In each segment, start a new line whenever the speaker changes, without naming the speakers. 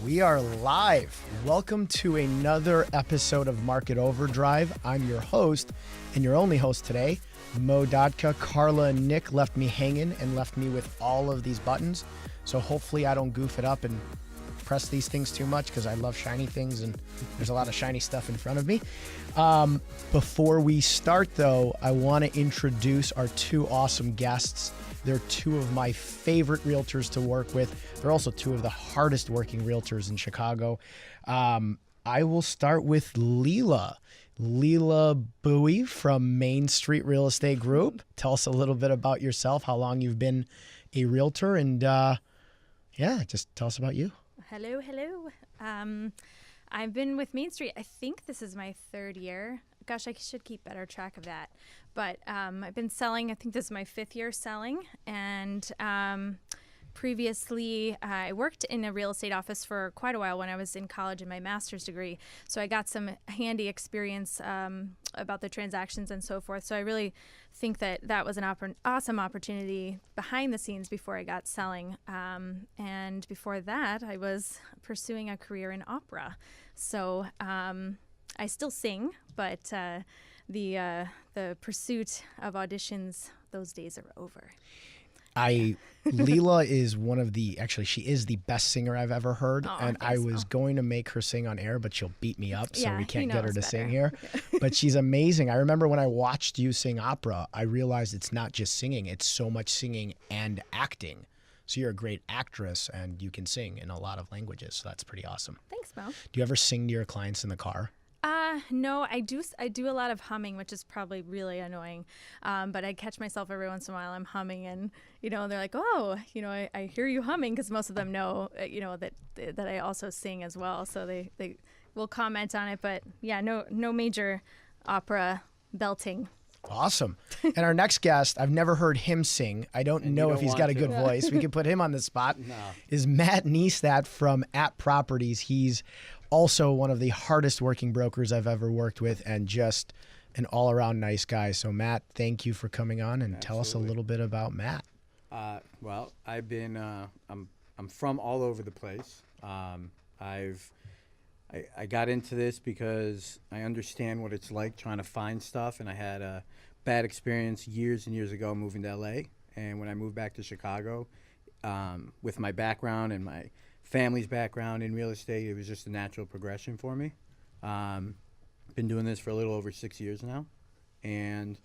We are live. Welcome to another episode of Market Overdrive. I'm your host and your only host today, Dadkhah. Karla and Nick left me hanging and left me with all of these buttons. So hopefully I don't goof it up and press these things too much because I love shiny things and there's a lot of shiny stuff in front of me. Before we start though, I want to introduce our two awesome guests. They're two of my favorite realtors to work with. They're also two of the hardest working realtors in Chicago. I will start with Lila. Leila Bowie from Main Street Real Estate Group. Tell us a little bit about yourself, how long you've been a realtor, and just tell us about you.
Hello. I've been with Main Street. I think this is my third year. Gosh, I should keep better track of that. But I've been selling. I think this is my fifth year selling. And previously, I worked in a real estate office for quite a while when I was in college in my master's degree. So I got some handy experience about the transactions and so forth. So I really think that was an awesome opportunity behind the scenes before I got selling. And before that, I was pursuing a career in opera. So I still sing, but the pursuit of auditions, those days are over.
Lila is she is the best singer I've ever heard. And I was going to make her sing on air, but she'll beat me up. So we can't get her to sing here, but she's amazing. I remember when I watched you sing opera, I realized it's not just singing, it's so much singing and acting. So you're a great actress and you can sing in a lot of languages. So that's pretty awesome.
Thanks, Mo.
Do you ever sing to your clients in the car?
No, I do a lot of humming, which is probably really annoying. But I catch myself every once in a while I'm humming and, they're like, oh, I hear you humming, because most of them know, that I also sing as well. So they will comment on it. But yeah, no major opera belting.
Awesome. And our next guest, I've never heard him sing. I don't know if he's got a good voice. We can put him on the spot. No. Is Matt Neistat from At Properties. He's also one of the hardest working brokers I've ever worked with and just an all around nice guy. So Matt, thank you for coming on and Tell us a little bit about Matt.
Well, I've been, I'm from all over the place. I got into this because I understand what it's like trying to find stuff, and I had a bad experience years and years ago moving to LA. And when I moved back to Chicago, with my background and my family's background in real estate, it was just a natural progression for me. Been doing this for a little over 6 years now, and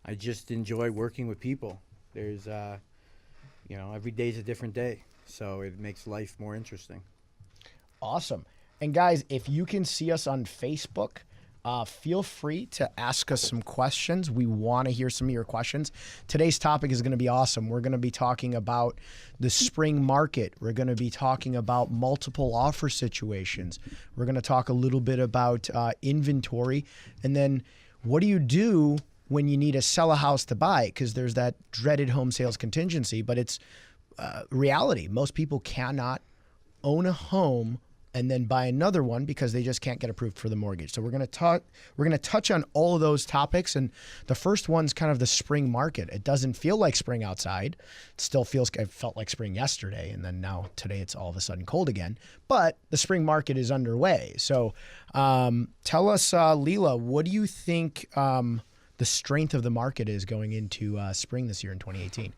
I just enjoy working with people. There's, every day's a different day, so it makes life more interesting.
Awesome. And guys, if you can see us on Facebook, feel free to ask us some questions. We want to hear some of your questions. Today's topic is going to be awesome. We're going to be talking about the spring market. We're going to be talking about multiple offer situations. We're going to talk a little bit about inventory. And then what do you do when you need to sell a house to buy? Because there's that dreaded home sales contingency, but it's reality. Most people cannot own a home and then buy another one because they just can't get approved for the mortgage. So we're going to touch on all of those topics. And the first one's kind of the spring market. It doesn't feel like spring outside. It still it felt like spring yesterday. And then now today it's all of a sudden cold again, but the spring market is underway. So tell us, Lila, what do you think the strength of the market is going into spring this year in 2018?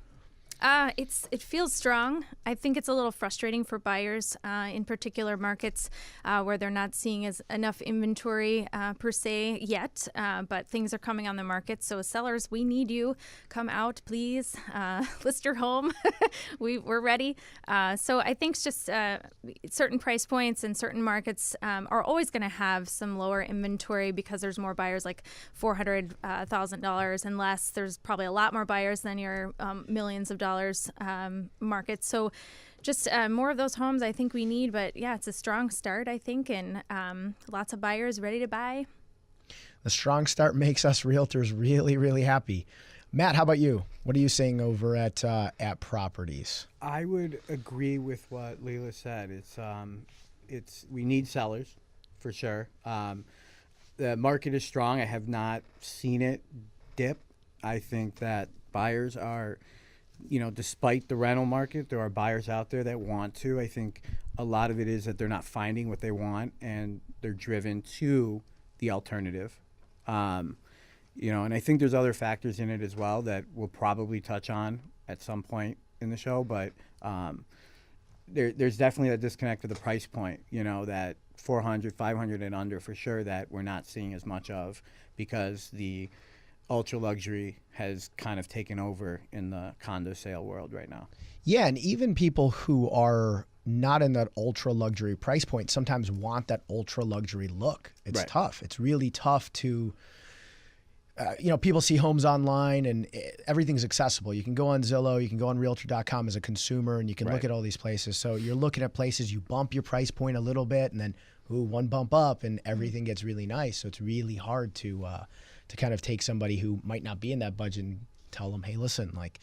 It feels strong. I think it's a little frustrating for buyers in particular markets where they're not seeing enough inventory per se yet, but things are coming on the market. So sellers, we need you. Come out, please. List your home. We're ready. So I think it's just certain price points and certain markets are always going to have some lower inventory because there's more buyers, like $400,000 and less. There's probably a lot more buyers than your millions of dollars market. So just more of those homes I think we need, but yeah, it's a strong start, I think, and lots of buyers ready to buy.
The strong start makes us realtors really, really happy. Matt, how about you? What are you seeing over at Properties?
I would agree with what Lila said. It's we need sellers for sure. The market is strong. I have not seen it dip. I think that buyers are despite the rental market, there are buyers out there that want to. I think a lot of it is that they're not finding what they want and they're driven to the alternative. And I think there's other factors in it as well that we'll probably touch on at some point in the show, but there's definitely a disconnect with the price point, that 400, 500 and under for sure that we're not seeing as much of because the ultra luxury has kind of taken over in the condo sale world right now.
Yeah, and even people who are not in that ultra luxury price point sometimes want that ultra luxury look. It's tough. It's really tough to, people see homes online and everything's accessible. You can go on Zillow, you can go on Realtor.com as a consumer, and you can look at all these places. So you're looking at places, you bump your price point a little bit, and then one bump up, and everything gets really nice. So it's really hard to kind of take somebody who might not be in that budget and tell them, hey, listen, like,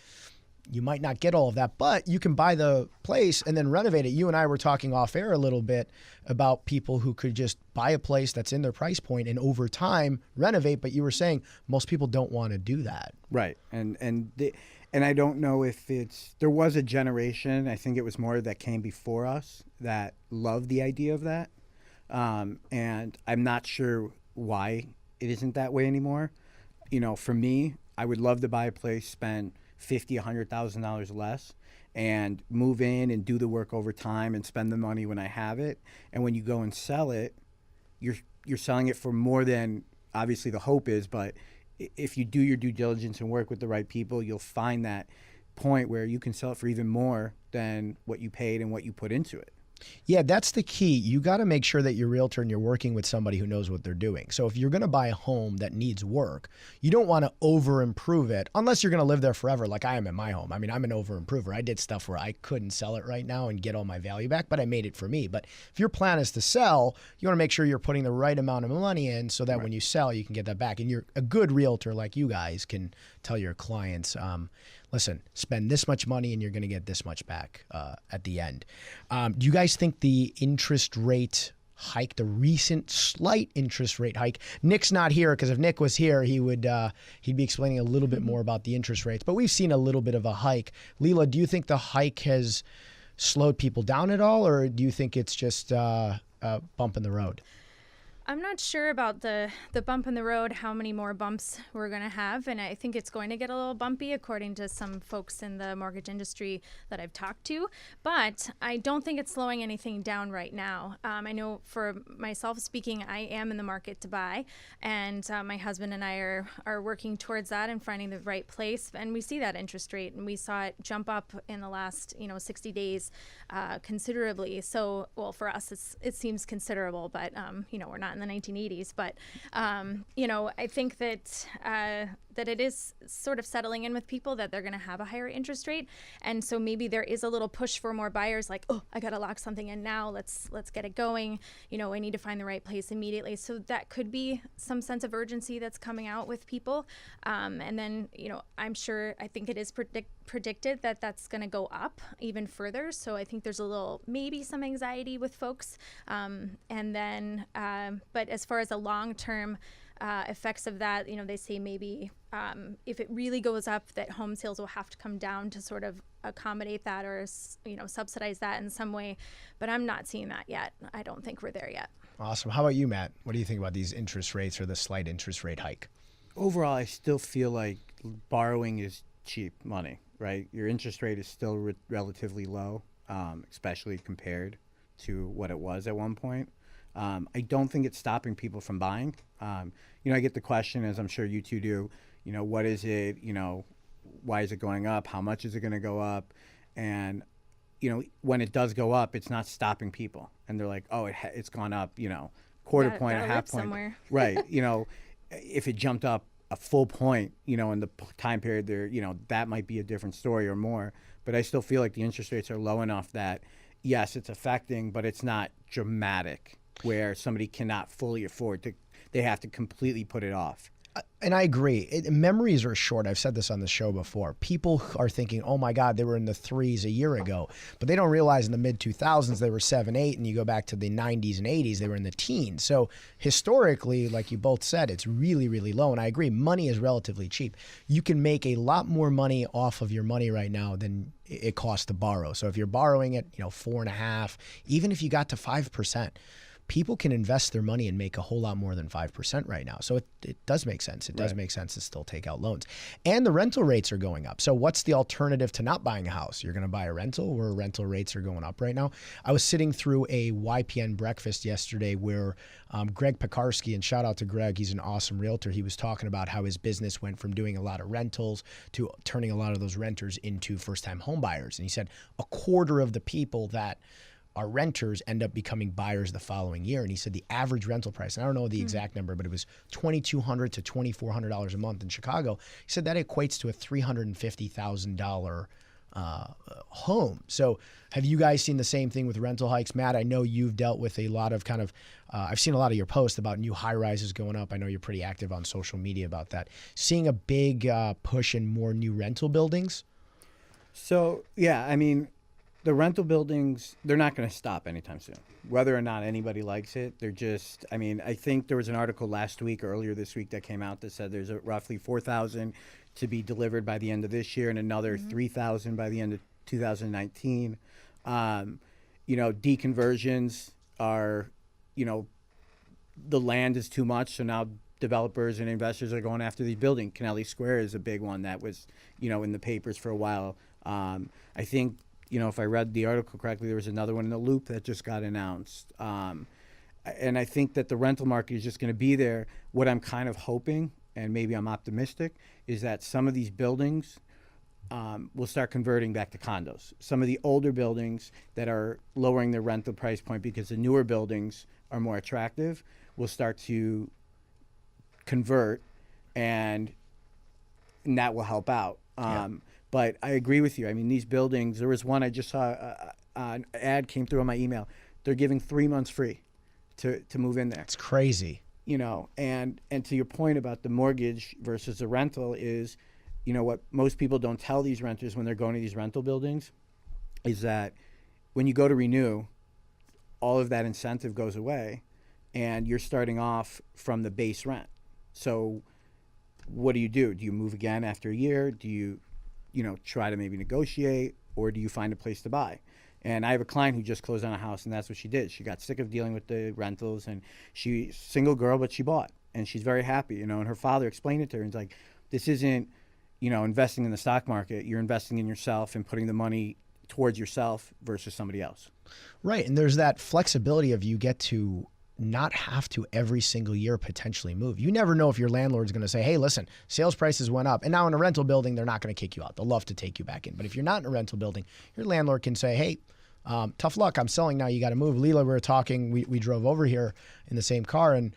you might not get all of that, but you can buy the place and then renovate it. You and I were talking off air a little bit about people who could just buy a place that's in their price point and over time renovate. But you were saying most people don't want to do that.
Right. And I don't know if there was a generation, I think it was more that came before us that loved the idea of that. And I'm not sure why it isn't that way anymore. For me, I would love to buy a place, spend $50,000, $100,000 less and move in and do the work over time and spend the money when I have it. And when you go and sell it, you're selling it for more than obviously the hope is, but if you do your due diligence and work with the right people, you'll find that point where you can sell it for even more than what you paid and what you put into it.
Yeah, that's the key. You got to make sure that your realtor and you're working with somebody who knows what they're doing. So if you're going to buy a home that needs work, you don't want to over improve it unless you're going to live there forever like I am in my home. I mean, I'm an over improver. I did stuff where I couldn't sell it right now and get all my value back, but I made it for me. But if your plan is to sell, you want to make sure you're putting the right amount of money in so that when you sell, you can get that back. And you're a good realtor like you guys can tell your clients, listen, spend this much money and you're going to get this much back at the end. Do you guys think the interest rate hike, the recent slight interest rate hike, Nick's not here because if Nick was here, he'd be explaining a little bit more about the interest rates, but we've seen a little bit of a hike. Lila, do you think the hike has slowed people down at all, or do you think it's just a bump in the road?
I'm not sure about the bump in the road, how many more bumps we're going to have. And I think it's going to get a little bumpy according to some folks in the mortgage industry that I've talked to. But I don't think it's slowing anything down right now. I know for myself speaking, I am in the market to buy. And my husband and I are working towards that and finding the right place. And we see that interest rate. And we saw it jump up in the last 60 days considerably. So, well, for us, it seems considerable. But, we're not in the 1980s, but I think that it is sort of settling in with people that they're going to have a higher interest rate, and so maybe there is a little push for more buyers. Like, oh, I got to lock something in now. Let's get it going. I need to find the right place immediately. So that could be some sense of urgency that's coming out with people, and then I think it is predicted that that's going to go up even further. So I think there's maybe some anxiety with folks, and then. But as far as the long-term effects of that, they say maybe if it really goes up, that home sales will have to come down to sort of accommodate that or, subsidize that in some way. But I'm not seeing that yet. I don't think we're there yet.
Awesome. How about you, Matt? What do you think about these interest rates or the slight interest rate hike?
Overall, I still feel like borrowing is cheap money, right? Your interest rate is still relatively low, especially compared to what it was at one point. I don't think it's stopping people from buying. I get the question, as I'm sure you two do, what is it, why is it going up? How much is it going to go up? And, when it does go up, it's not stopping people. And they're like, oh, it's gone up, quarter point, a half point. Somewhere. Right. If it jumped up a full point, in the time period there, that might be a different story or more. But I still feel like the interest rates are low enough that, yes, it's affecting, but it's not dramatic where somebody cannot fully afford to, they have to completely put it off.
And I agree. Memories are short. I've said this on the show before. People are thinking, oh my God, they were in the threes a year ago. But they don't realize in the mid 2000s, they were 7, 8. And you go back to the 90s and 80s, they were in the teens. So historically, like you both said, it's really, really low. And I agree, money is relatively cheap. You can make a lot more money off of your money right now than it costs to borrow. So if you're borrowing at 4.5%, even if you got to 5%, people can invest their money and make a whole lot more than 5% right now. So it does make sense. It does make sense to still take out loans. And the rental rates are going up. So what's the alternative to not buying a house? You're going to buy a rental where rental rates are going up right now. I was sitting through a YPN breakfast yesterday where Greg Pekarsky, and shout out to Greg, he's an awesome realtor. He was talking about how his business went from doing a lot of rentals to turning a lot of those renters into first-time home buyers. And he said a quarter of the people that our renters end up becoming buyers the following year. And he said the average rental price, and I don't know the exact number, but it was $2,200 to $2,400 a month in Chicago. He said that equates to a $350,000 home. So have you guys seen the same thing with rental hikes? Matt, I know you've dealt with a lot of I've seen a lot of your posts about new high rises going up. I know you're pretty active on social media about that. Seeing a big push in more new rental buildings?
So, yeah, I mean, the rental buildings, they're not going to stop anytime soon. Whether or not anybody likes it, they're just, I mean, I think there was an article last week or earlier this week that came out that said there's roughly 4,000 to be delivered by the end of this year and another 3,000 by the end of 2019. Deconversions are, the land is too much, so now developers and investors are going after these buildings. Kennelly Square is a big one that was, in the papers for a while. I think, if I read the article correctly, there was another one in the Loop that just got announced. And I think that the rental market is just going to be there. What I'm kind of hoping, and maybe I'm optimistic, is that some of these buildings will start converting back to condos. Some of the older buildings that are lowering their rental price point because the newer buildings are more attractive will start to convert, and that will help out. But I agree with you. I mean, these buildings, there was one I just saw, an ad came through on my email. They're giving 3 months free to move in there.
It's crazy.
And to your point about the mortgage versus the rental is, what most people don't tell these renters when they're going to these rental buildings is that when you go to renew, all of that incentive goes away and you're starting off from the base rent. So what do? Do you move again after a year? Do you try to maybe negotiate, or do you find a place to buy? And I have a client who just closed on a house, and that's what she did. She got sick of dealing with the rentals, and she's single girl, but she bought, and she's very happy, and her father explained it to her, and he's like, this isn't, investing in the stock market. You're investing in yourself and putting the money towards yourself versus somebody else.
Right, and there's that flexibility of you get to not have to every single year potentially move. You never know if your landlord's going to say, hey, listen, sales prices went up. And now in a rental building, they're not going to kick you out. They'll love to take you back in. But if you're not in a rental building, your landlord can say, hey, tough luck. I'm selling now. You got to move. Lila, we were talking. We drove over here in the same car, and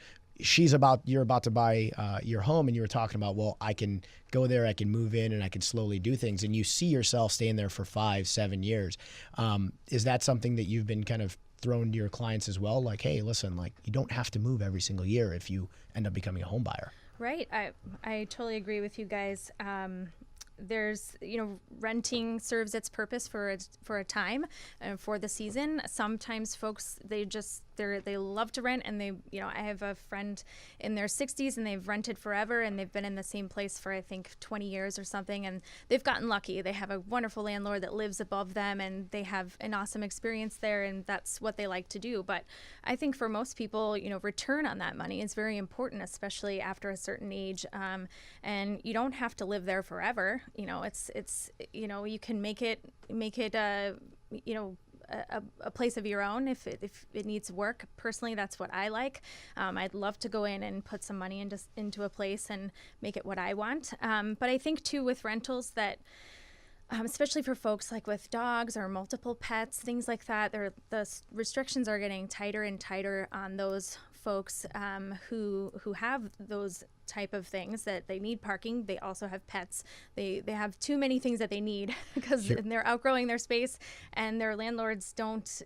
you're about to buy your home, and you were talking about, well, I can go there, I can move in, and I can slowly do things. And you see yourself staying there for 5-7 years. Is that something that you've been kind of thrown to your clients as well? Like, hey, listen, like, you don't have to move every single year if you end up becoming a home buyer.
Right. I totally agree with you guys. There's, renting serves its purpose for a time and for the season. Sometimes folks, they love to rent, and I have a friend in their 60s, and they've rented forever, and they've been in the same place for, I think, 20 years or something, and they've gotten lucky. They have a wonderful landlord that lives above them, and they have an awesome experience there, and that's what they like to do. But I think for most people, return on that money is very important, especially after a certain age, and you don't have to live there forever. It's you can make it a place of your own if it needs work. Personally, that's what I like. I'd love to go in and put some money into a place and make it what I want. But I think too with rentals that, especially for folks like with dogs or multiple pets, things like that, the restrictions are getting tighter and tighter on those folks who have those type of things, that they need parking. They also have pets. They have too many things that they need because they're outgrowing their space, and their landlords don't,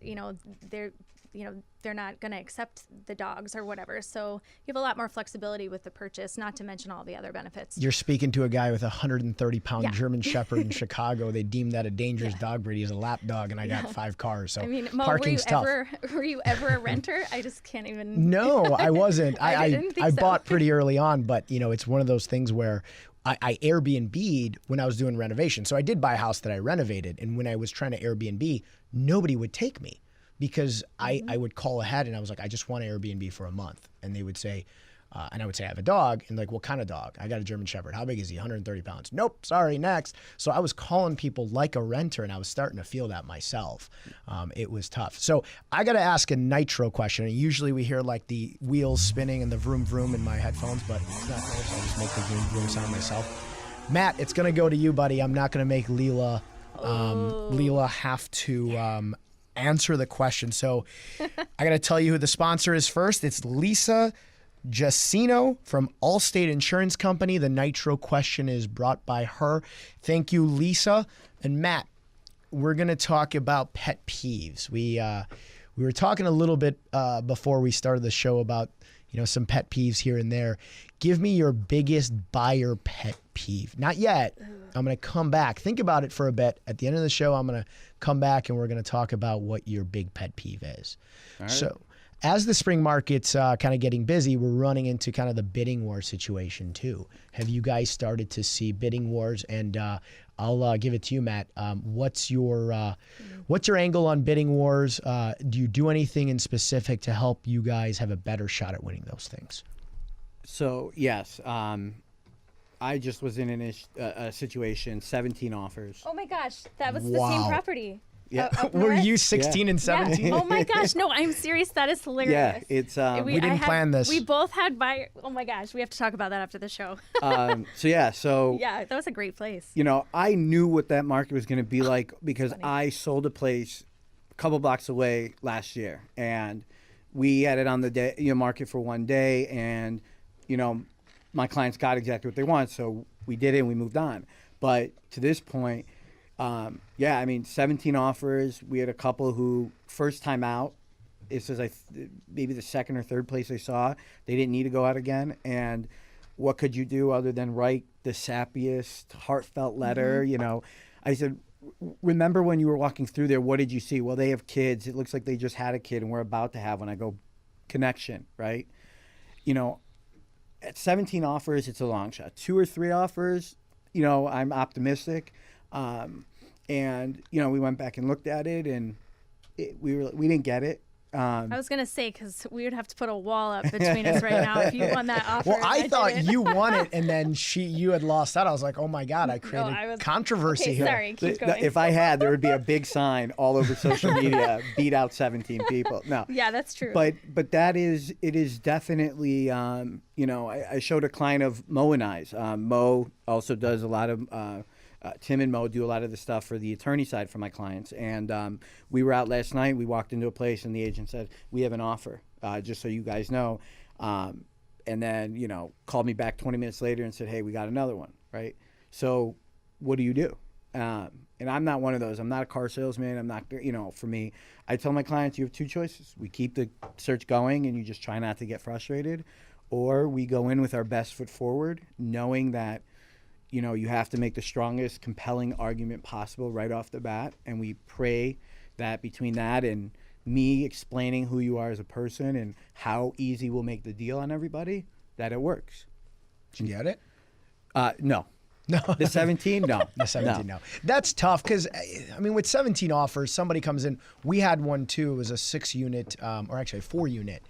they're not going to accept the dogs or whatever. So you have a lot more flexibility with the purchase, not to mention all the other benefits.
You're speaking to a guy with a 130-pound
Yeah.
German Shepherd in Chicago. They deemed that a dangerous dog breed. He's a lap dog, and I got 5 cars. So
I mean, Mo,
parking's tough.
were you ever a renter? I just can't even.
No, I wasn't.
I didn't think
I
so.
bought pretty early on, but it's one of those things where I Airbnb'd when I was doing renovation. So I did buy a house that I renovated, and when I was trying to Airbnb, nobody would take me because I would call ahead and I was like, I just want to Airbnb for a month, and they would say, and I would say I have a dog, and like, what kind of dog? I got a German Shepherd. How big is he? 130 pounds. Nope, sorry, next. So I was calling people like a renter, and I was starting to feel that myself. It was tough. So I got to ask a nitro question. And usually we hear like the wheels spinning and the vroom vroom in my headphones, but it's not there, so I'll just make the vroom vroom sound myself. Matt, it's going to go to you, buddy. I'm not going to make Lila have to answer the question. So I got to tell you who the sponsor is first. It's Lisa Jacino from Allstate Insurance Company. The nitro question is brought by her. Thank you, Lisa. And Matt, we're going to talk about pet peeves. We were talking a little bit before we started the show about some pet peeves here and there. Give me your biggest buyer pet peeve. Not yet. I'm going to come back. Think about it for a bit. At the end of the show, I'm going to come back and we're going to talk about what your big pet peeve is. All right. So as the spring market's kind of getting busy, we're running into kind of the bidding war situation too. Have you guys started to see bidding wars? And I'll give it to you, Matt. What's your angle on bidding wars? Do you do anything in specific to help you guys have a better shot at winning those things?
So yes, I just was in a situation, 17 offers.
Oh my gosh, that was the same property.
Yeah.
Were you 16 and 17?
Yeah. Oh my gosh, no, I'm serious. That is hilarious.
Yeah, it's
we didn't plan this.
We both had buyer. Oh my gosh, we have to talk about that after the show.
so
yeah, that was a great place.
I knew what that market was going to be like because I sold a place a couple blocks away last year, and we had it on the day market for one day, and my clients got exactly what they want, so we did it and we moved on. But to this point, 17 offers. We had a couple who first time out. It says maybe the second or third place they saw, they didn't need to go out again. And what could you do other than write the sappiest, heartfelt letter? I said, remember when you were walking through there, what did you see? Well, they have kids. It looks like they just had a kid and we're about to have one. I go, connection, right? At 17 offers, it's a long shot. 2 or 3 offers, I'm optimistic. And we went back and looked at it, and we didn't get it.
I was gonna say, because we would have to put a wall up between us right now if you won that offer.
Well, I thought you won it, and then you had lost out. I was like, oh my God, I created controversy here.
Sorry, keep going.
If I had, there would be a big sign all over social media: beat out 17 people. No.
Yeah, that's true.
But it is definitely I showed a client of Mo and I's. Mo also does a lot of. Tim and Mo do a lot of the stuff for the attorney side for my clients. And we were out last night. We walked into a place and the agent said, we have an offer, just so you guys know. And then, called me back 20 minutes later and said, hey, we got another one, right? So what do you do? And I'm not one of those. I'm not a car salesman. I'm not, for me, I tell my clients, you have 2 choices. We keep the search going and you just try not to get frustrated, or we go in with our best foot forward, knowing that you have to make the strongest, compelling argument possible right off the bat. And we pray that between that and me explaining who you are as a person and how easy we'll make the deal on everybody, that it works.
Did you get it?
No.
No.
The 17? No.
The 17, no. That's tough because, with 17 offers, somebody comes in. We had one too. It was a 6-unit, or actually a 4-unit.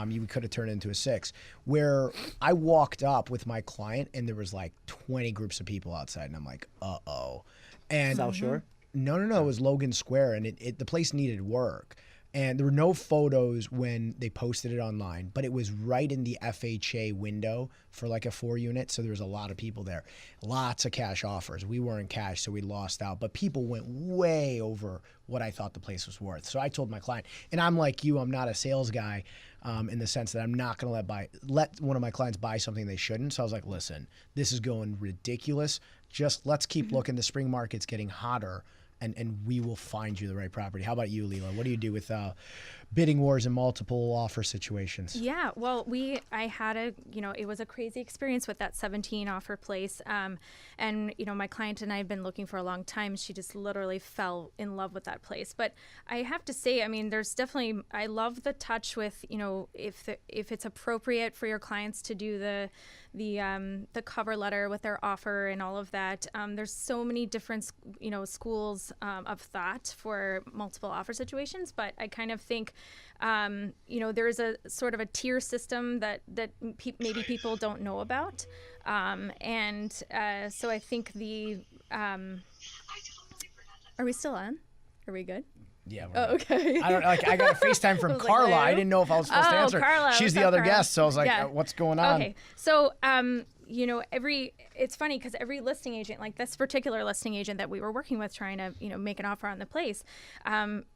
You could have turned into a 6, where I walked up with my client and there was like 20 groups of people outside, and I'm like, uh-oh. And
South Shore?
No. It was Logan Square, and the place needed work. And there were no photos when they posted it online, but it was right in the FHA window for like a 4-unit. So there was a lot of people there, lots of cash offers. We weren't cash, so we lost out, but people went way over what I thought the place was worth. So I told my client, and I'm like you, I'm not a sales guy in the sense that I'm not going to let one of my clients buy something they shouldn't. So I was like, listen, this is going ridiculous. Just let's keep looking. The spring market's getting hotter. And we will find you the right property. How about you, Lila? What do you do with bidding wars and multiple offer situations?
Yeah, well, I had it was a crazy experience with that 17 offer place. And, my client and I have been looking for a long time. She just literally fell in love with that place. But I have to say, I mean, there's definitely, I love the touch with, if it's appropriate for your clients to do the cover letter with their offer and all of that. There's so many different, schools of thought for multiple offer situations, but I kind of think, there's a sort of a tier system that maybe people don't know about. So I think are we still on? Are we good?
Yeah.
Oh, okay.
I don't I got a FaceTime from Karla. I didn't know if I was supposed to answer.
Karla,
She's
what's
the
up,
other
Karla?
guest, so I was like,
Yeah.
what's going on?
Okay. So, it's funny because every listing agent, like this particular listing agent that we were working with trying to, make an offer on the place,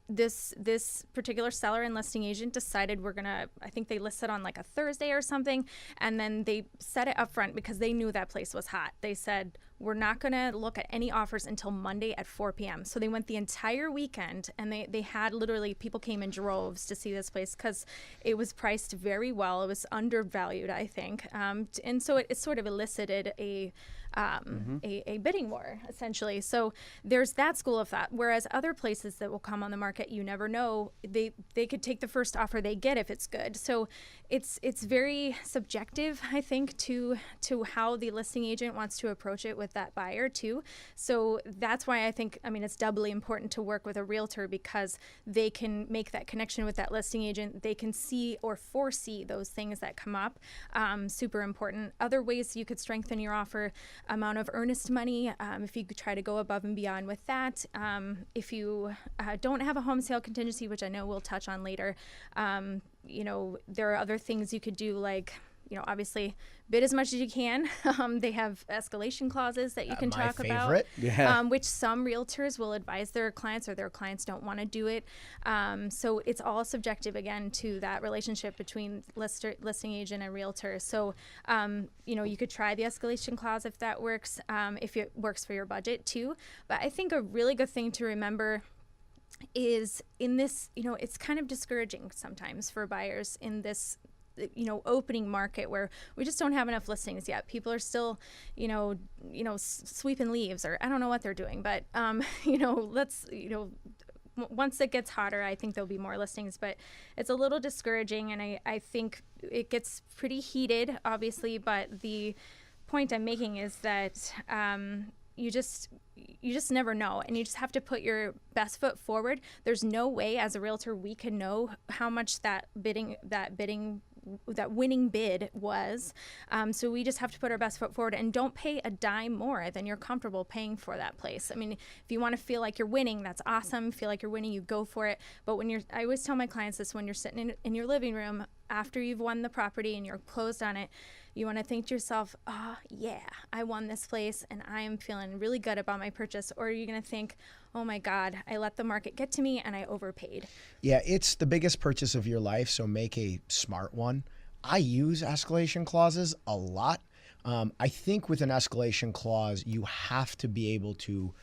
this particular seller and listing agent decided I think they listed on like a Thursday or something, and then they set it up front because they knew that place was hot. They said, we're not going to look at any offers until Monday at 4 p.m. So they went the entire weekend, and they had literally, people came in droves to see this place because it was priced very well. It was undervalued, I think. And so it sort of elicited a bidding war, essentially. So there's that school of thought. Whereas other places that will come on the market, you never know. They could take the first offer they get if it's good. So it's very subjective, I think, to how the listing agent wants to approach it with that buyer too. So that's why I think, it's doubly important to work with a realtor because they can make that connection with that listing agent. They can see or foresee those things that come up. Super important. Other ways you could strengthen your offer: amount of earnest money, if you could try to go above and beyond with that. If you don't have a home sale contingency, which I know we'll touch on later, there are other things you could do, like, obviously bid as much as you can. They have escalation clauses that you can talk about, which some realtors will advise their clients, or their clients don't want to do it. So it's all subjective, again, to that relationship between listing agent and realtor. So, you could try the escalation clause if that works, if it works for your budget too. But I think a really good thing to remember is in this, it's kind of discouraging sometimes for buyers in this opening market where we just don't have enough listings yet. People are still, sweeping leaves, or I don't know what they're doing, but, once it gets hotter, I think there'll be more listings, but it's a little discouraging. And I think it gets pretty heated, obviously, but the point I'm making is that, you just never know, and you just have to put your best foot forward. There's no way as a realtor we can know how much that winning bid was. So we just have to put our best foot forward and don't pay a dime more than you're comfortable paying for that place. If you want to feel like you're winning, that's awesome. Feel like you're winning, you go for it. But I always tell my clients this: when you're sitting in your living room after you've won the property and you're closed on it, you want to think to yourself, oh yeah, I won this place and I am feeling really good about my purchase. Or you're going to think, oh my God, I let the market get to me and I overpaid.
Yeah, it's the biggest purchase of your life, so make a smart one. I use escalation clauses a lot. I think with an escalation clause, you have to be able to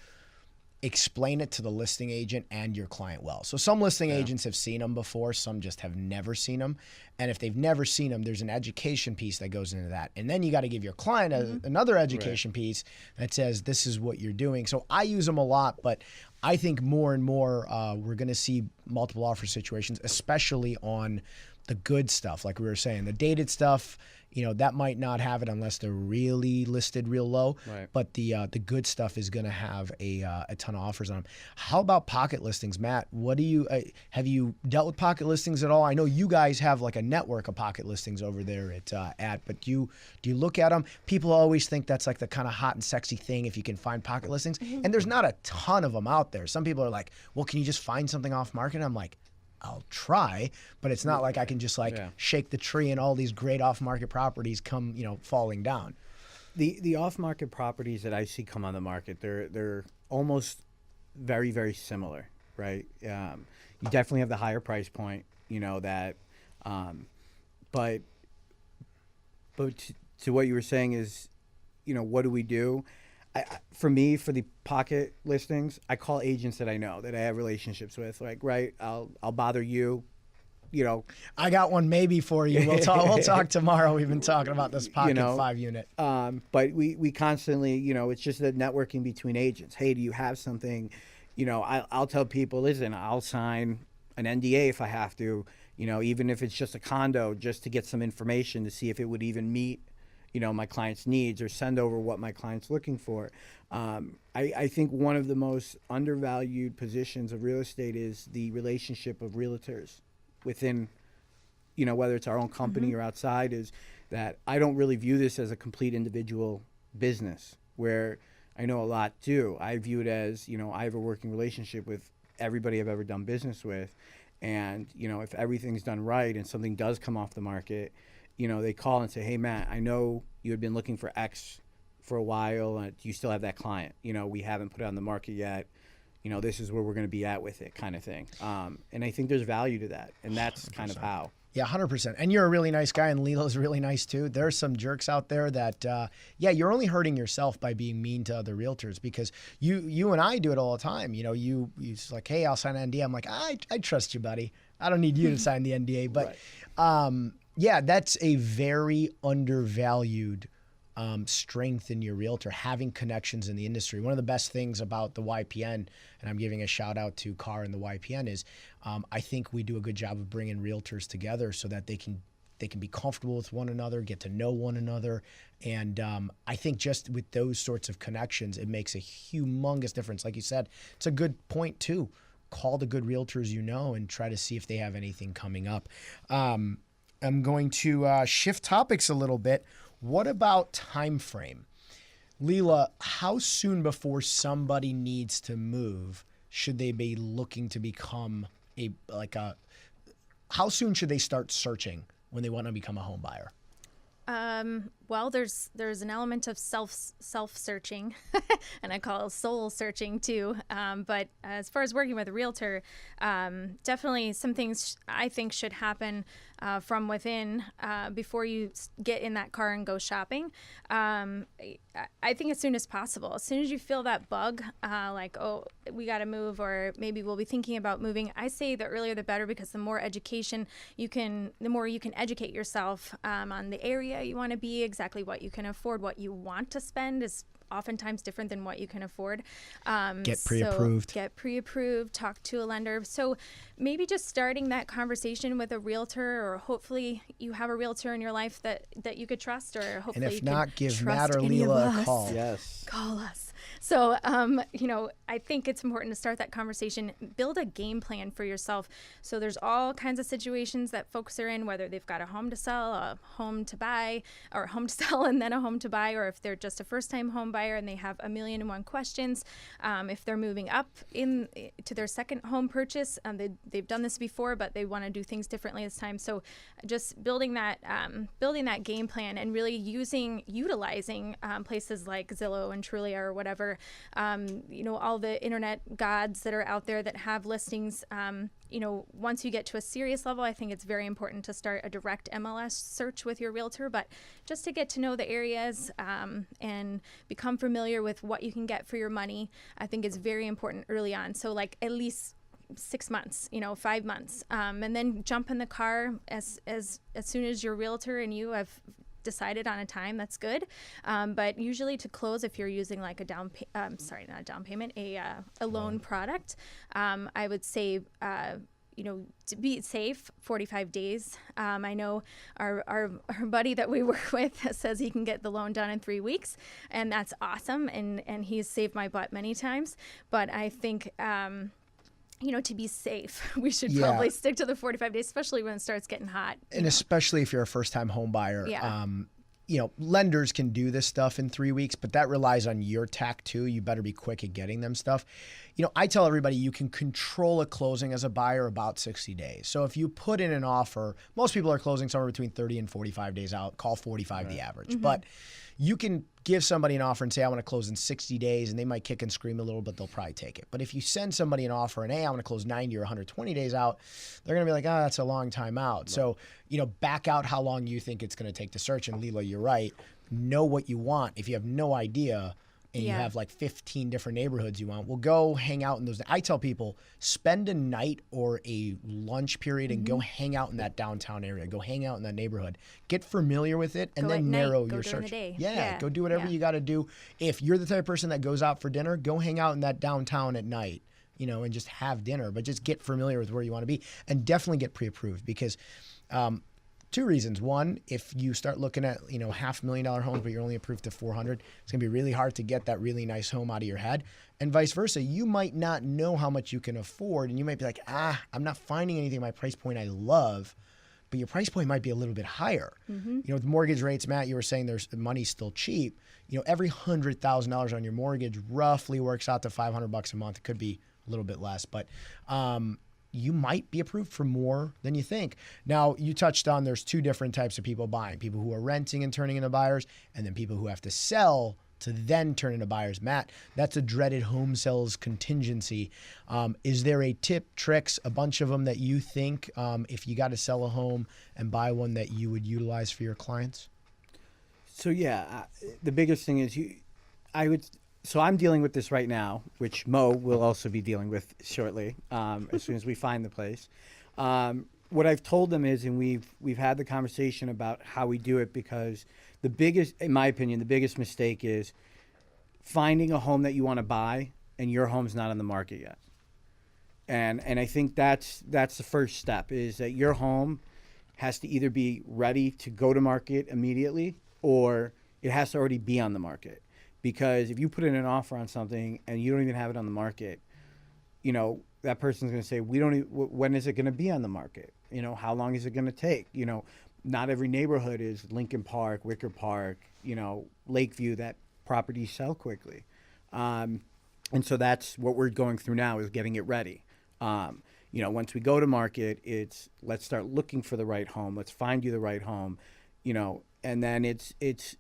explain it to the listing agent and your client well. So some listing agents have seen them before, some just have never seen them. And if they've never seen them, there's an education piece that goes into that. And then you got to give your client another education piece that says, this is what you're doing. So I use them a lot, but I think more and more we're going to see multiple offer situations, especially on the good stuff. Like we were saying, the dated stuff, that might not have it unless they're really listed real low. Right. But the good stuff is going to have a ton of offers on them. How about pocket listings, Matt? What do you have you dealt with pocket listings at all? I know you guys have like a network of pocket listings over there at but do you look at them? People always think that's like the kind of hot and sexy thing if you can find pocket listings, and there's not a ton of them out there. Some people are like, well, can you just find something off market? I'm like, I'll try, but it's not like I can just shake the tree and all these great off-market properties come, falling down.
The off-market properties that I see come on the market, they're almost very, very similar, right? You definitely have the higher price point, that, but to what you were saying is, what do we do? For me, for the pocket listings, I call agents that I know, that I have relationships with. Like, right, I'll bother you,
I got one maybe for you. We'll talk. We'll talk tomorrow. We've been talking about this pocket 5 unit.
But we constantly, it's just the networking between agents. Hey, do you have something? I'll tell people, listen, I'll sign an NDA if I have to, even if it's just a condo, just to get some information to see if it would even meet, my client's needs, or send over what my client's looking for. I think one of the most undervalued positions of real estate is the relationship of realtors within, whether it's our own company or outside, is that I don't really view this as a complete individual business, where I know a lot do. I view it as, I have a working relationship with everybody I've ever done business with. And, if everything's done right and something does come off the market, they call and say, hey, Matt, I know you had been looking for X for a while. Do you still have that client? We haven't put it on the market yet. This is where we're going to be at with it, kind of thing. And I think there's value to that. And that's 100%. Kind of how.
Yeah, 100%. And you're a really nice guy, and Lila's really nice too. There's some jerks out there that, you're only hurting yourself by being mean to other realtors, because you and I do it all the time. You just like, hey, I'll sign an NDA. I'm like, I trust you, buddy. I don't need you to sign the NDA. But
right.
That's a very undervalued strength in your realtor, having connections in the industry. One of the best things about the YPN, and I'm giving a shout out to Carr and the YPN, is I think we do a good job of bringing realtors together so that they can be comfortable with one another, get to know one another. And I think just with those sorts of connections, it makes a humongous difference. Like you said, it's a good point too. Call the good realtors and try to see if they have anything coming up. I'm going to shift topics a little bit. What about time frame? Lila, how soon before somebody needs to move should they be looking to become how soon should they start searching when they want to become a home buyer?
Well, there's an element of self-searching, and I call it soul searching too. But as far as working with a realtor, definitely some things I think should happen from within before you get in that car and go shopping. I think as soon as possible. As soon as you feel that bug, like, oh, we got to move, or maybe we'll be thinking about moving. I say the earlier the better, because the more education the more you can educate yourself on the area you want to be, exactly what you can afford, what you want to spend is oftentimes different than what you can afford.
Get pre-approved.
So get pre-approved, talk to a lender. So maybe just starting that conversation with a realtor, or hopefully you have a realtor in your life that you could trust, or hopefully
and if
you
not,
can
give
trust
Matt or
any
Lila
of
a
us.
call.
Yes.
Call us. So, I think it's important to start that conversation, build a game plan for yourself. So there's all kinds of situations that folks are in, whether they've got a home to sell, a home to buy, or a home to sell and then a home to buy, or if they're just a first-time home buyer and they have 1,000,001 questions. If they're moving up to their second home purchase, they've done this before, but they want to do things differently this time. So just building that game plan, and really utilizing places like Zillow and Trulia or whatever, all the internet gods that are out there that have listings. Once you get to a serious level, I think it's very important to start a direct MLS search with your realtor, but just to get to know the areas and become familiar with what you can get for your money, I think is very important early on. So like at least 6 months, 5 months, and then jump in the car as soon as your realtor and you have decided on a time. That's good, but usually to close, if you're using like a loan product, I would say to be safe, 45 days. I know our buddy that we work with says he can get the loan done in 3 weeks, and that's awesome, and he's saved my butt many times. But I think to be safe, we should probably stick to the 45 days, especially when it starts getting hot.
And especially if you're a first-time home buyer.
Yeah.
Lenders can do this stuff in 3 weeks, but that relies on your tact too. You better be quick at getting them stuff. I tell everybody you can control a closing as a buyer about 60 days. So if you put in an offer, most people are closing somewhere between 30 and 45 days out, call 45 the average. Mm-hmm. But you can give somebody an offer and say, I want to close in 60 days, and they might kick and scream a little, but they'll probably take it. But if you send somebody an offer and, hey, I want to close 90 or 120 days out, they're going to be like, that's a long time out. Right. So, back out how long you think it's going to take to search. And Lila, you're right. Know what you want. If you have no idea, and you have like 15 different neighborhoods you want, well, go hang out in those. I tell people, spend a night or a lunch period and go hang out in that downtown area. Go hang out in that neighborhood. Get familiar with it, and then narrow your search. Yeah, go do whatever you got to do. If you're the type of person that goes out for dinner, go hang out in that downtown at night, and just have dinner. But just get familiar with where you want to be, and definitely get pre-approved, because two reasons. One, if you start looking at, $500,000 homes, but you're only approved to 400, it's gonna be really hard to get that really nice home out of your head. And vice versa, you might not know how much you can afford, and you might be like, I'm not finding anything at my price point I love, but your price point might be a little bit higher. With mortgage rates, Matt, you were saying the money's still cheap. Every $100,000 on your mortgage roughly works out to $500 a month. It could be a little bit less, but you might be approved for more than you think. Now, you touched on there's two different types of people buying: people who are renting and turning into buyers, and then people who have to sell to then turn into buyers. Matt, that's a dreaded home sales contingency. Is there a tip, tricks, a bunch of them that you think, if you got to sell a home and buy one, that you would utilize for your clients?
So yeah, the biggest thing is So I'm dealing with this right now, which Mo will also be dealing with shortly, as soon as we find the place. What I've told them is, and we've had the conversation about how we do it, because in my opinion, the biggest mistake is finding a home that you want to buy and your home's not on the market yet. And I think that's the first step, is that your home has to either be ready to go to market immediately, or it has to already be on the market. Because if you put in an offer on something and you don't even have it on the market, that person's going to say, when is it going to be on the market? How long is it going to take? Not every neighborhood is Lincoln Park, Wicker Park, Lakeview, that properties sell quickly. And so that's what we're going through now, is getting it ready. Once we go to market, let's start looking for the right home. Let's find you the right home, and then it's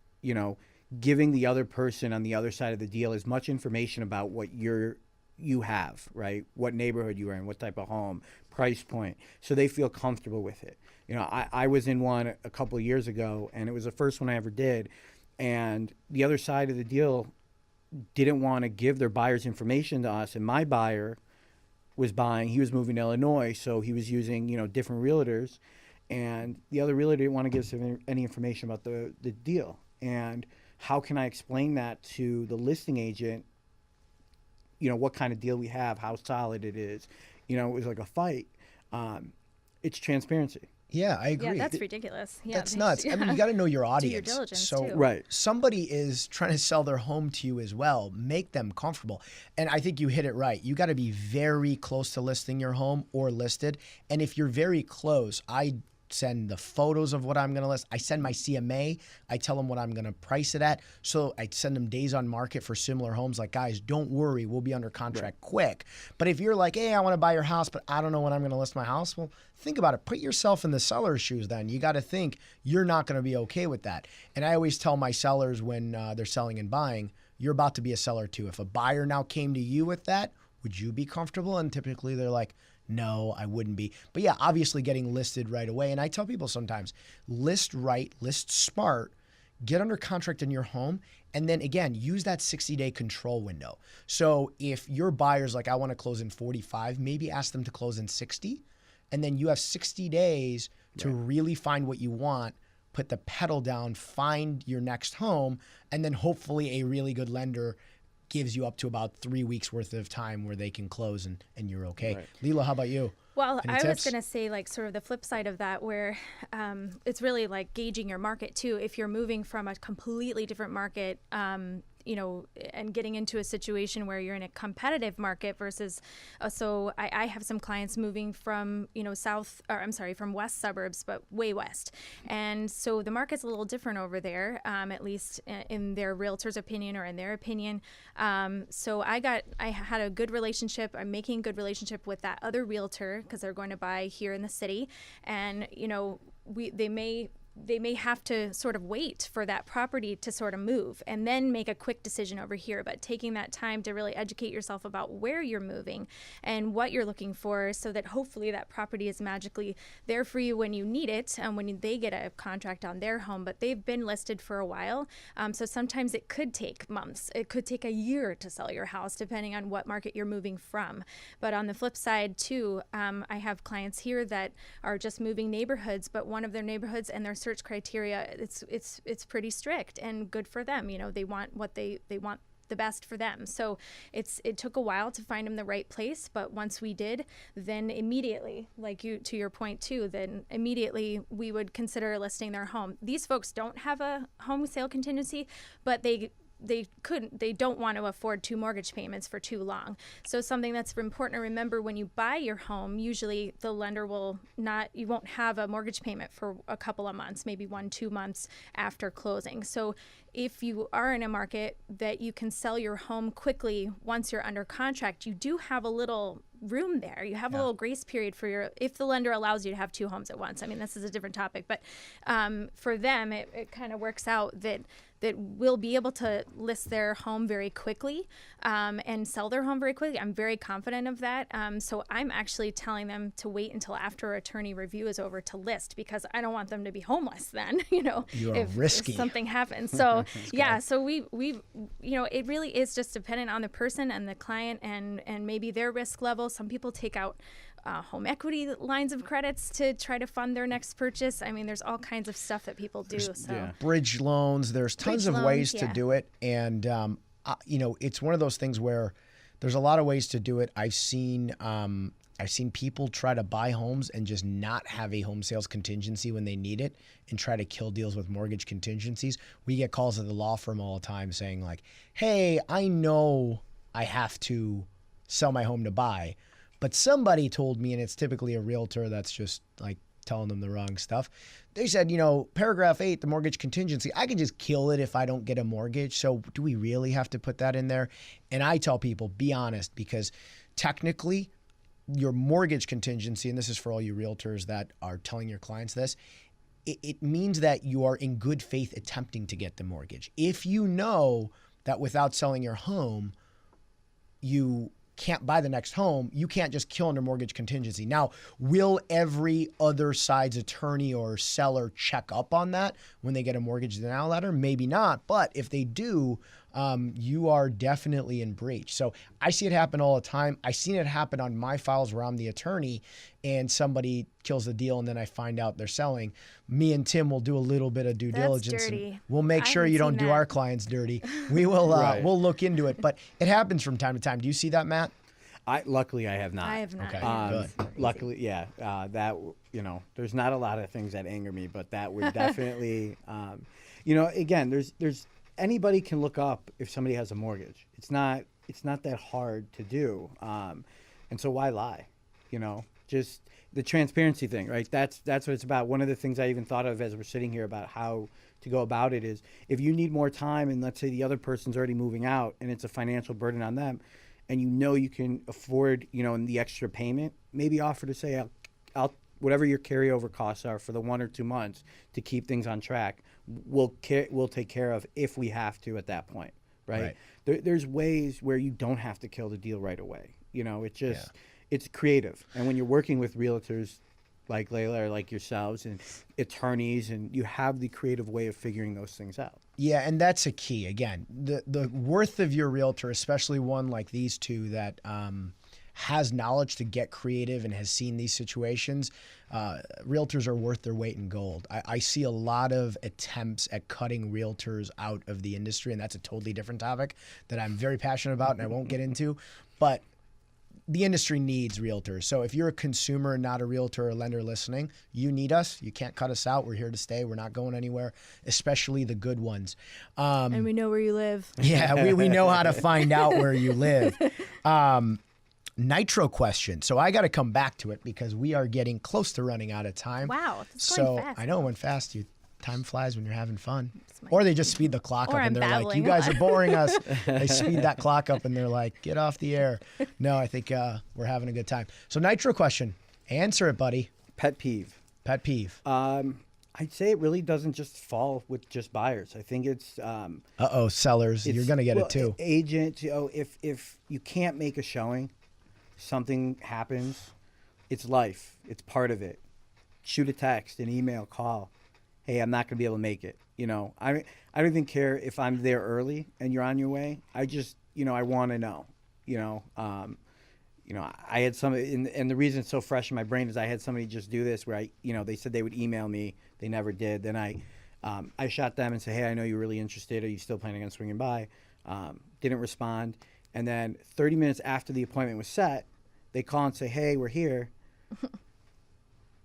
giving the other person on the other side of the deal as much information about what you have, right? What neighborhood you are in, what type of home, price point, so they feel comfortable with it. I was in one a couple of years ago, and it was the first one I ever did, and the other side of the deal didn't want to give their buyer's information to us, and my buyer was buying. He was moving to Illinois, so he was using different realtors, and the other realtor didn't want to give us any information about the deal. And how can I explain that to the listing agent, what kind of deal we have, how solid it is? It was like a fight. It's transparency.
Yeah, I agree.
Yeah, that's ridiculous. Yeah,
that's nuts. I mean, you got to know your audience.
Do your diligence,
so,
too.
Right.
Somebody is trying to sell their home to you as well. Make them comfortable. And I think you hit it right. You got to be very close to listing your home or listed. And if you're very close, I send the photos of what I'm going to list. I send my CMA. I tell them what I'm going to price it at. So I send them days on market for similar homes. Like, guys, don't worry, we'll be under contract quick. But if you're like, hey, I want to buy your house, but I don't know when I'm going to list my house, well, think about it. Put yourself in the seller's shoes then. You got to think you're not going to be okay with that. And I always tell my sellers when they're selling and buying, you're about to be a seller too. If a buyer now came to you with that, would you be comfortable? And typically they're like, no, I wouldn't be. But yeah, obviously getting listed right away. And I tell people sometimes, list right, list smart, get under contract in your home, and then again, use that 60-day control window. So if your buyer's like, I want to close in 45, maybe ask them to close in 60, and then you have 60 days to really find what you want, put the pedal down, find your next home, and then hopefully a really good lender gives you up to about 3 weeks worth of time where they can close and you're okay. Right. Lila, how about you?
Well,
Any
I
tips?
was going to say, like, sort of the flip side of that, where it's really like gauging your market too. If you're moving from a completely different market, and getting into a situation where you're in a competitive market versus, so I have some clients moving from, from west suburbs, but way west. And so the market's a little different over there, at least in their realtor's opinion or in their opinion. So I had a good relationship. I'm making a good relationship with that other realtor because they're going to buy here in the city. And, they may they may have to sort of wait for that property to sort of move and then make a quick decision over here. But taking that time to really educate yourself about where you're moving and what you're looking for, so that hopefully that property is magically there for you when you need it and when they get a contract on their home. But they've been listed for a while. So sometimes it could take months. It could take a year to sell your house, depending on what market you're moving from. But on the flip side too, I have clients here that are just moving neighborhoods, but one of their neighborhoods and their search criteria, it's pretty strict, and good for them. They want what they want the best for them. So it took a while to find them the right place, but once we did, then immediately, to your point too, then immediately we would consider listing their home. These folks don't have a home sale contingency, but they don't want to afford 2 mortgage payments for too long. So something that's important to remember: when you buy your home, usually the lender you won't have a mortgage payment for a couple of months, maybe 1-2 months after closing. So if you are in a market that you can sell your home quickly once you're under contract, you do have a little room there. You have a little grace period if the lender allows you to have 2 homes at once. I mean, this is a different topic, but for them, it kind of works out that will be able to list their home very quickly and sell their home very quickly. I'm very confident of that. So I'm actually telling them to wait until after attorney review is over to list, because I don't want them to be homeless then, if something happens. So yeah, so we it really is just dependent on the person and the client and maybe their risk level. Some people take out home equity lines of credits to try to fund their next purchase. I mean, there's all kinds of stuff that people do.
Bridge loans. There's tons of ways to do it, and it's one of those things where there's a lot of ways to do it. I've seen people try to buy homes and just not have a home sales contingency when they need it, and try to kill deals with mortgage contingencies. We get calls at the law firm all the time saying like, "Hey, I know I have to sell my home to buy, but somebody told me," and it's typically a realtor that's just like telling them the wrong stuff. They said, paragraph 8, the mortgage contingency, I can just kill it if I don't get a mortgage. So do we really have to put that in there? And I tell people, be honest, because technically your mortgage contingency, and this is for all you realtors that are telling your clients this, it means that you are in good faith attempting to get the mortgage. If you know that without selling your home, you can't buy the next home, you can't just kill under mortgage contingency. Now, will every other side's attorney or seller check up on that when they get a mortgage denial letter? Maybe not, but if they do, you are definitely in breach. So I see it happen all the time. I've seen it happen on my files where I'm the attorney and somebody kills the deal and then I find out they're selling. Me and Tim will do a little bit of due diligence.
Dirty.
We'll make sure you don't do our clients dirty. We will we'll look into it, but it happens from time to time. Do you see that, Matt?
Luckily, I have not.
I have not.
Okay, good.
Luckily, yeah. There's not a lot of things that anger me, but that would definitely, again, there's anybody can look up if somebody has a mortgage. It's not that hard to do, and so why lie? Just the transparency thing, right? That's what it's about. One of the things I even thought of as we're sitting here about how to go about it is, if you need more time and let's say the other person's already moving out and it's a financial burden on them, and you can afford, the extra payment, maybe offer to say, I'll whatever your carryover costs are for the 1 or 2 months to keep things on track, we'll take care of if we have to at that point, right? There's ways where you don't have to kill the deal right away. It's creative. And when you're working with realtors like Leila or like yourselves and attorneys, and you have the creative way of figuring those things out.
Yeah, and that's a key. Again, the worth of your realtor, especially one like these two that has knowledge to get creative and has seen these situations, realtors are worth their weight in gold. I see a lot of attempts at cutting realtors out of the industry, and that's a totally different topic that I'm very passionate about and I won't get into. But the industry needs realtors. So if you're a consumer and not a realtor or lender listening, you need us. You can't cut us out. We're here to stay. We're not going anywhere, especially the good ones.
And we know where you live.
Yeah, we know how to find out where you live. Nitro question. So I got to come back to it because we are getting close to running out of time.
Wow, it's going fast.
I know it went fast. Time flies when you're having fun. Or they just speed the clock up and they're like, you guys are boring us. They speed that clock up and they're like, get off the air. No, I think we're having a good time. So Nitro question. Answer it, buddy.
Pet peeve.
Pet peeve.
I'd say it really doesn't just fall with just buyers. I think it's
Sellers, you're gonna get it too.
Agents, if you can't make a showing, something happens. It's life. It's part of it. Shoot a text, an email, call. Hey, I'm not gonna be able to make it. I don't even care if I'm there early and you're on your way. I just, I want to know. I had and the reason it's so fresh in my brain is I had somebody just do this where they said they would email me. They never did. Then I shot them and said, hey, I know you're really interested. Are you still planning on swinging by? Didn't respond. And then 30 minutes after the appointment was set, they call and say, hey, we're here.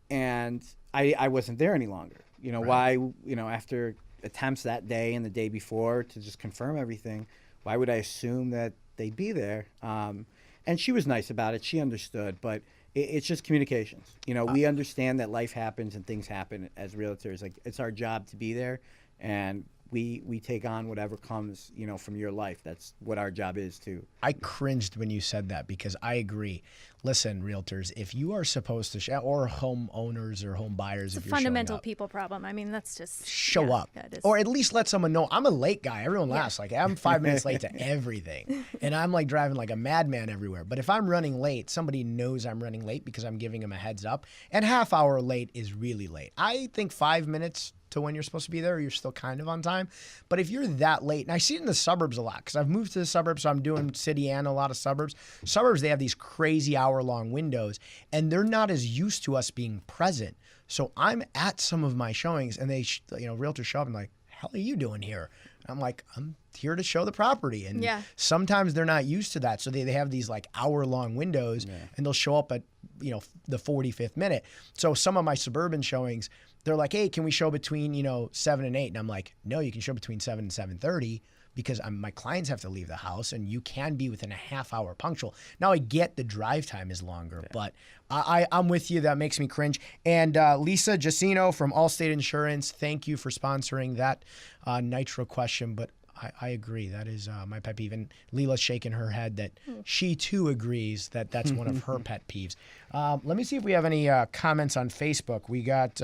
And I wasn't there any longer.
Right.
Why, after attempts that day and the day before to just confirm everything, why would I assume that they'd be there? And she was nice about it. She understood, but it's just communications. We understand that life happens and things happen as realtors. Like, it's our job to be there, and we take on whatever comes, from your life. That's what our job is too.
I cringed when you said that because I agree. Listen, realtors, if you are supposed to or homeowners or home buyers,
It's
if
a
you're
fundamental
showing up,
people problem. I mean, that's just
show up,
that is.
or at least let someone know. I'm a late guy. Everyone laughs. Like, I'm 5 minutes late to everything, and I'm like driving like a madman everywhere. But if I'm running late, somebody knows I'm running late because I'm giving them a heads up. And half hour late is really late. I think 5 minutes to when you're supposed to be there, you're still kind of on time. But if you're that late, and I see it in the suburbs a lot because I've moved to the suburbs, so I'm doing city and a lot of suburbs. Suburbs, they have these crazy hour-long windows, and they're not as used to us being present. So I'm at some of my showings, and they, realtors show up and like, hell are you doing here? And I'm like, I'm here to show the property. And sometimes they're not used to that. So they have these like hour-long windows, and they'll show up at, the 45th minute. So some of my suburban showings, they're like, hey, can we show between, 7 and 8? And I'm like, no, you can show between 7 and 7:30 because my clients have to leave the house, and you can be within a half hour punctual. Now, I get the drive time is longer, but I'm with you. That makes me cringe. And Lisa Jacino from Allstate Insurance, thank you for sponsoring that Nitro question. But I agree. That is my pet peeve. And Lila's shaking her head that she too agrees that that's one of her pet peeves. Let me see if we have any comments on Facebook. We got,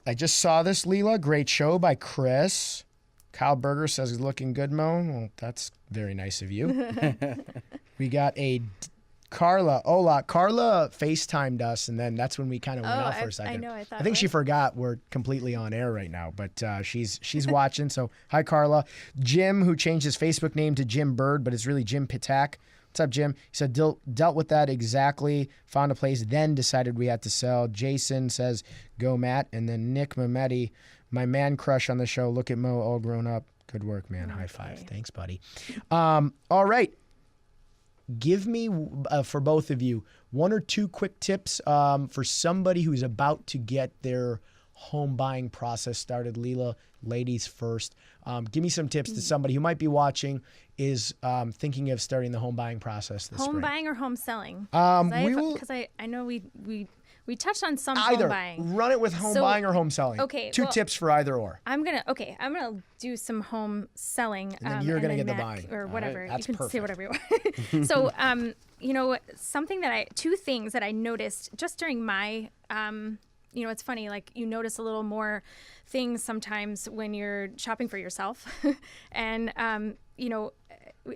I just saw this, Lila. Great show by Chris. Kyle Berger says he's looking good, Mo. Well, that's very nice of you. We got a Karla. Karla FaceTimed us, and then that's when we kind of went off for a second.
I know.
I think she forgot we're completely on air right now, but she's watching. So hi, Karla. Jim, who changed his Facebook name to Jim Bird, but it's really Jim Patak. What's up, Jim? He said dealt with that exactly. Found a place, then decided we had to sell. Jason says go Matt, and then Nick Memeti, my man crush on the show. Look at Mo, all grown up. Good work, man. High five. Thanks, buddy. All right. Give me, for both of you, one or two quick tips for somebody who's about to get their home buying process started. Lila, ladies first. Give me some tips to somebody who might be watching, is thinking of starting the home buying process this spring.
Home buying or home selling?
Because
I know we touched on some
either
home buying.
run it with home buying or home selling.
Okay,
two tips for either or.
I'm gonna do some home selling.
And then you're gonna get the
Matt,
buying
or whatever.
Right, that's
you can
perfect.
say whatever you want. So two things that I noticed just during my it's funny, like you notice a little more things sometimes when you're shopping for yourself, and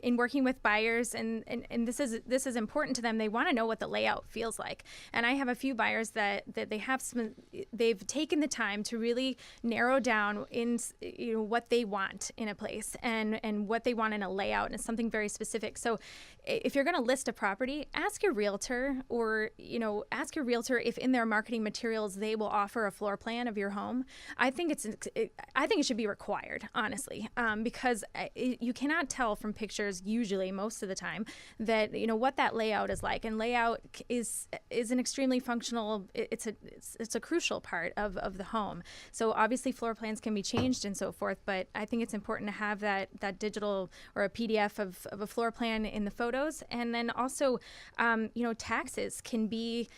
in working with buyers, and this is important to them. They want to know what the layout feels like. And I have a few buyers that they've taken the time to really narrow down in what they want in a place and what they want in a layout, and it's something very specific. So if you're going to list a property, ask your realtor if in their marketing materials they will offer a floor plan of your home. I think it should be required, honestly, because you cannot tell from pictures usually most of the time that what that layout is like, and layout is an extremely functional. It's a crucial part of the home. So obviously floor plans can be changed and so forth, but I think it's important to have that digital or a PDF of a floor plan in the photos. And then also taxes can be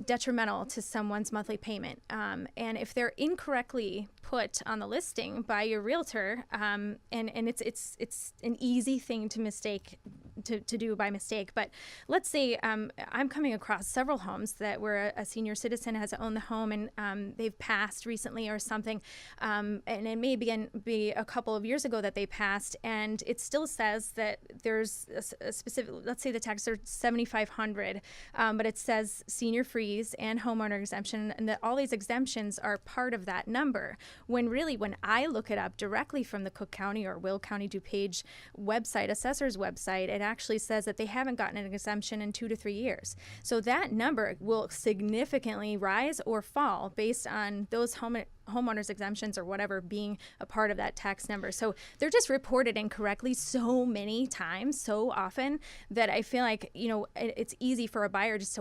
detrimental to someone's monthly payment, and if they're incorrectly put on the listing by your realtor, and it's an easy thing to mistake to do by mistake. But let's say I'm coming across several homes that where a senior citizen has owned the home and they've passed recently or something, and it may be a couple of years ago that they passed, and it still says that there's a specific, let's say the taxes are $7,500, but it says senior freeze and homeowner exemption, and that all these exemptions are part of that number. When really, when I look it up directly from the Cook County or Will County DuPage website, assessor's website, it actually says that they haven't gotten an exemption in 2 to 3 years. So that number will significantly rise or fall based on those homeowners exemptions or whatever being a part of that tax number. So they're just reported incorrectly so many times, so often, that I feel like, it's easy for a buyer just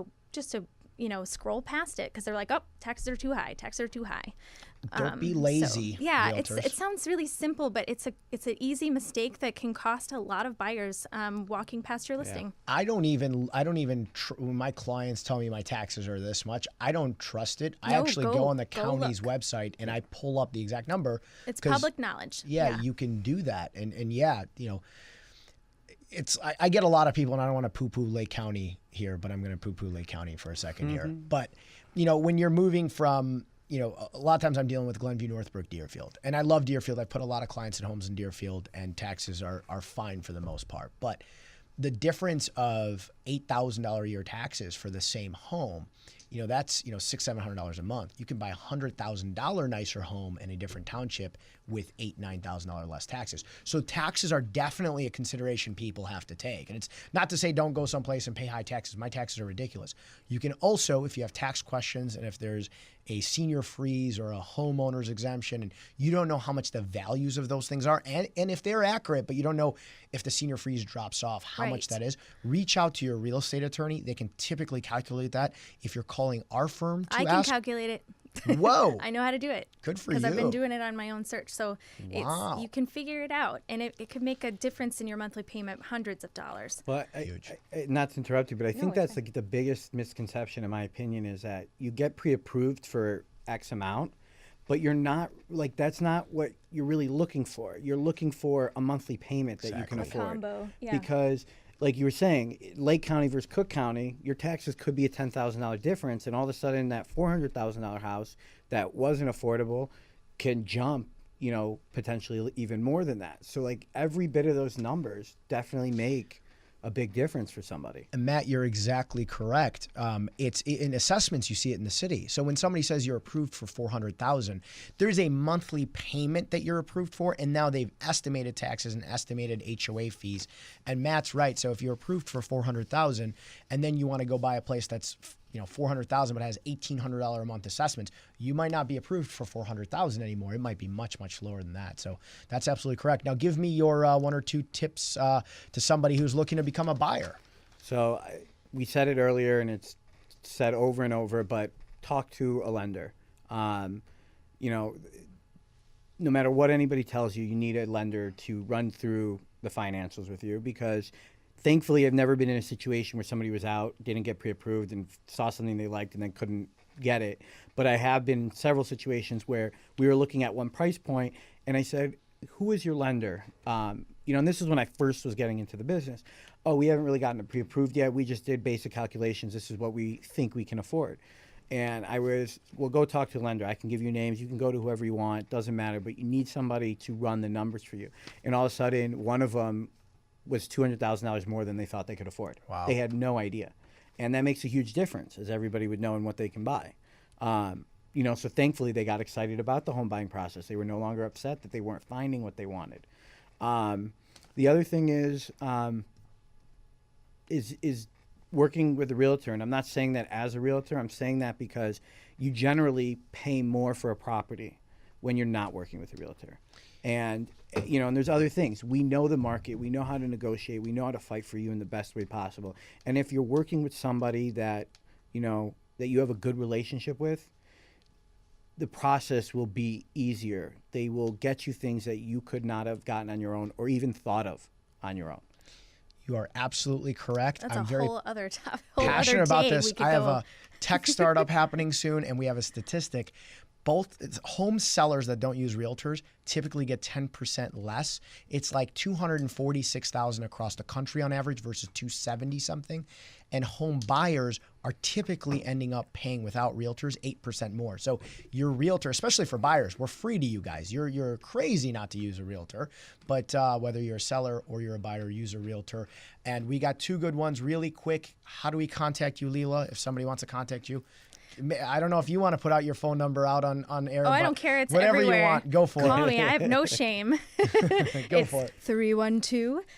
to scroll past it because they're like, oh, taxes are too high.
Don't be lazy.
So, yeah,
realtors.
it sounds really simple, but it's an easy mistake that can cost a lot of buyers walking past your listing.
I don't even when my clients tell me my taxes are this much, I don't trust it. I actually go on the county's website and I pull up the exact number.
It's public knowledge.
Yeah, you can do that. And I get a lot of people, and I don't want to poo-poo Lake County here, but I'm going to poo-poo Lake County for a second here. But, when you're moving from, a lot of times I'm dealing with Glenview, Northbrook, Deerfield. And I love Deerfield. I put a lot of clients and homes in Deerfield, and taxes are fine for the most part. But the difference of $8,000 a year taxes for the same home, that's $600-700 a month. You can buy a $100,000 nicer home in a different township with $8,000-9,000 less taxes. So taxes are definitely a consideration people have to take. And it's not to say don't go someplace and pay high taxes. My taxes are ridiculous. You can also, if you have tax questions and if there's a senior freeze or a homeowner's exemption and you don't know how much the values of those things are, and if they're accurate, but you don't know if the senior freeze drops off, how much that is, reach out to your real estate attorney. They can typically calculate that. If you're calling our firm to
I can calculate it.
Whoa.
I know how to do it.
Good for you.
Because I've been doing it on my own search. So
Wow.
you can figure it out. And it could make a difference in your monthly payment, hundreds of dollars.
Well,
Huge.
Not to interrupt you, but I think that's
okay.
the biggest misconception, in my opinion, is that you get pre-approved for X amount, but you're not, that's not what you're really looking for. You're looking for a monthly payment that you can afford.
Combo, yeah.
Because, like you were saying, Lake County versus Cook County, your taxes could be a $10,000 difference, and all of a sudden that $400,000 house that wasn't affordable can jump, potentially even more than that. So, every bit of those numbers definitely make a big difference for somebody.
And Matt, you're exactly correct. It's in assessments, you see it in the city. So when somebody says you're approved for $400,000, there's a monthly payment that you're approved for, and now they've estimated taxes and estimated HOA fees. And Matt's right. So if you're approved for $400,000, and then you want to go buy a place that's $400,000 but has $1,800 a month assessments, you might not be approved for $400,000 anymore. It might be much, much lower than that. So that's absolutely correct. Now give me your 1 or 2 tips to somebody who's looking to become a buyer.
So we said it earlier, and it's said over and over, but talk to a lender. No matter what anybody tells you, you need a lender to run through the financials with you, because thankfully, I've never been in a situation where somebody was out, didn't get pre-approved, and saw something they liked and then couldn't get it. But I have been in several situations where we were looking at one price point, and I said, who is your lender? And this is when I first was getting into the business. Oh, we haven't really gotten it pre-approved yet. We just did basic calculations. This is what we think we can afford. And well, go talk to a lender. I can give you names. You can go to whoever you want. Doesn't matter. But you need somebody to run the numbers for you. And all of a sudden, one of them was $200,000 more than they thought they could afford.
Wow.
They had no idea. And that makes a huge difference, as everybody would know, in what they can buy. So thankfully they got excited about the home buying process. They were no longer upset that they weren't finding what they wanted. The other thing is working with a realtor. And I'm not saying that as a realtor. I'm saying that because you generally pay more for a property when you're not working with a realtor. And there's other things. We know the market. We know how to negotiate. We know how to fight for you in the best way possible. And if you're working with somebody that you have a good relationship with, the process will be easier. They will get you things that you could not have gotten on your own or even thought of on your own.
You are absolutely correct.
That's
I'm
a
very
whole other topic.
passionate about this. I have a tech startup happening soon, and we have a statistic. home sellers that don't use realtors typically get 10% less. It's like $246,000 across the country on average versus 270 something. And home buyers are typically ending up paying without realtors 8% more. So your realtor, especially for buyers, we're free to you guys. You're crazy not to use a realtor, but whether you're a seller or you're a buyer, use a realtor. And we got 2 good ones really quick. How do we contact you, Lila, if somebody wants to contact you? I don't know if you want to put out your phone number out on air.
Oh, I don't care. It's
whatever
everywhere.
you want. Go for
Call
it.
me. I have no shame.
Go for it.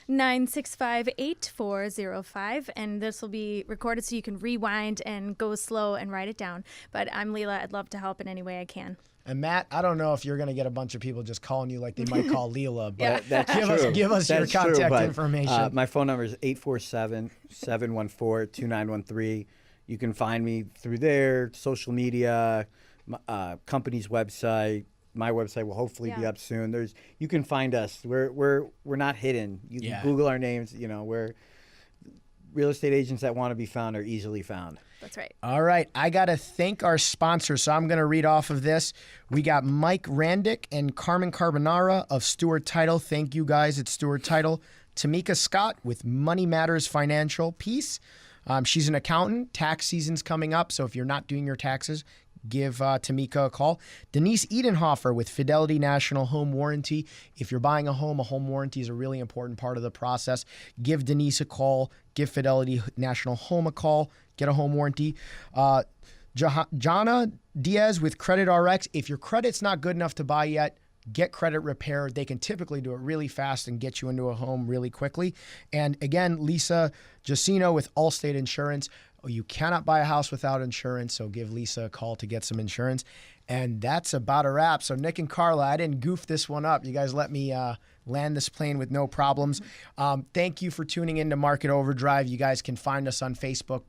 312-965-8405. And this will be recorded so you can rewind and go slow and write it down. But I'm Lila. I'd love to help in any way I can.
And Matt, I don't know if you're going to get a bunch of people just calling you like they might call Lila, but
That's
give us your contact information.
My phone number is 847-714-2913. You can find me through there, social media, company's website. My website will hopefully be up soon. You can find us. We're not hidden. You can Google our names. We're real estate agents that want to be found are easily found.
That's right.
All right. I got to thank our sponsors. So I'm going to read off of this. We got Mike Randick and Carmen Carbonara of Stewart Title. Thank you guys at Stewart Title. Tamika Scott with Money Matters Financial Peace. She's an accountant. Tax season's coming up, so if you're not doing your taxes, give Tamika a call. Denise Edenhofer with Fidelity National Home Warranty. If you're buying a home warranty is a really important part of the process. Give Denise a call. Give Fidelity National Home a call. Get a home warranty. Jana Diaz with Credit RX. If your credit's not good enough to buy yet, get credit repair. They can typically do it really fast and get you into a home really quickly. And again, Lisa Jacino with Allstate Insurance. You cannot buy a house without insurance, so give Lisa a call to get some insurance. And that's about a wrap. So Nick and Karla, I didn't goof this one up. You guys let me land this plane with no problems. Thank you for tuning in to Market Overdrive. You guys can find us on Facebook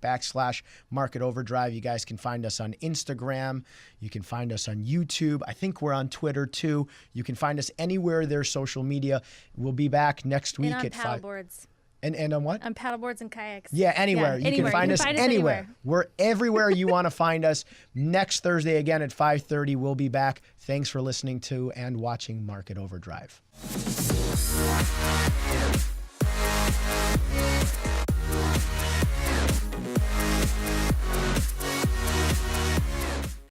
/Market Overdrive. You guys can find us on Instagram. You can find us on YouTube. I think we're on Twitter too. You can find us anywhere there's social media. We'll be back next week
and on
at 5.
Paddleboards.
And on what?
On paddleboards and kayaks.
Yeah, anywhere. You can find us anywhere. We're everywhere you want to find us. Next Thursday again at 5:30, we'll be back. Thanks for listening to and watching Market Overdrive.